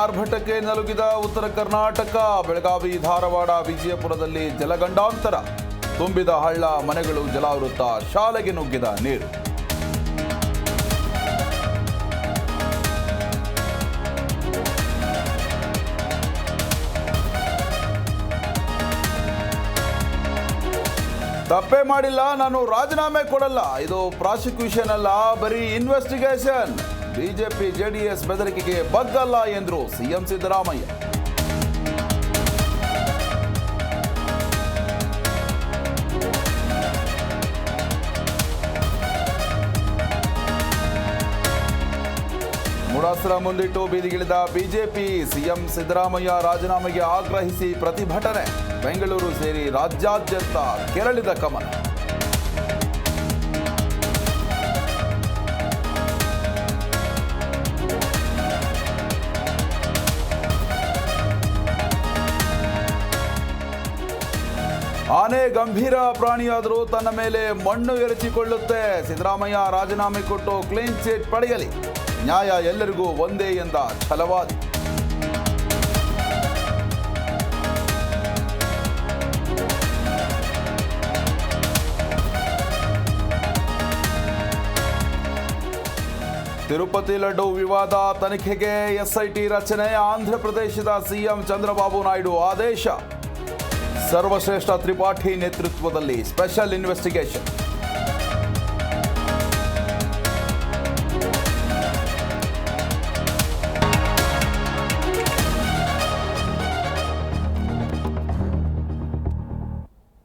ಆರ್ಭಟಕ್ಕೆ ನಲುಗಿದ ಉತ್ತರ ಕರ್ನಾಟಕ. ಬೆಳಗಾವಿ, ಧಾರವಾಡ, ವಿಜಯಪುರದಲ್ಲಿ ಜಲಗಂಡಾಂತರ. ತುಂಬಿದ ಹಳ್ಳ, ಮನೆಗಳು ಜಲಾವೃತ, ಶಾಲೆಗೆ ನುಗ್ಗಿದ ನೀರು. ತಪ್ಪೇ ಮಾಡಿಲ್ಲ, ನಾನು ರಾಜೀನಾಮೆ ಕೊಡಲ್ಲ. ಇದು ಪ್ರಾಸಿಕ್ಯೂಷನ್ ಅಲ್ಲ, ಬರೀ ಇನ್ವೆಸ್ಟಿಗೇಷನ್. ಬಿಜೆಪಿ ಜೆಡಿಎಸ್ ಬೆದರಿಕೆಗೆ ಬಗ್ಗಲ್ಲ ಎಂದರು ಸಿಎಂ ಸಿದ್ದರಾಮಯ್ಯ. ಮೂಡಾಸರ ಮುಂದಿಟ್ಟು ಬೀದಿಗಿಳಿದ ಬಿಜೆಪಿ. ಸಿಎಂ ಸಿದ್ದರಾಮಯ್ಯ ರಾಜೀನಾಮೆಗೆ ಆಗ್ರಹಿಸಿ ಪ್ರತಿಭಟನೆ. ಬೆಂಗಳೂರು ಸೇರಿ ರಾಜ್ಯಾದ್ಯಂತ ಕೆರಳಿದ ಕಮಲ. ಆನೆ ಗಂಭೀರ ಪ್ರಾಣಿಯಾದರೂ ತನ್ನ ಮೇಲೆ ಮಣ್ಣು ಎರಚಿಕೊಳ್ಳುತ್ತೆ. ಸಿದ್ದರಾಮಯ್ಯ ರಾಜೀನಾಮೆ ಕೊಟ್ಟು ಕ್ಲೀನ್ ಚಿಟ್ ಪಡೆಯಲಿ, ನ್ಯಾಯ ಎಲ್ಲರಿಗೂ ಒಂದೇ ಎಂದ ಛಲವಾದಿ. ತಿರುಪತಿ ಲಡ್ಡು ವಿವಾದ ತನಿಖೆಗೆ ಎಸ್ಐಟಿ ರಚನೆ. ಆಂಧ್ರಪ್ರದೇಶದ ಸಿಎಂ ಚಂದ್ರಬಾಬು ನಾಯ್ಡು ಆದೇಶ. ಸರ್ವಶ್ರೇಷ್ಠ ತ್ರಿಪಾಠಿ ನೇತೃತ್ವದಲ್ಲಿ ಸ್ಪೆಷಲ್ ಇನ್ವೆಸ್ಟಿಗೇಷನ್.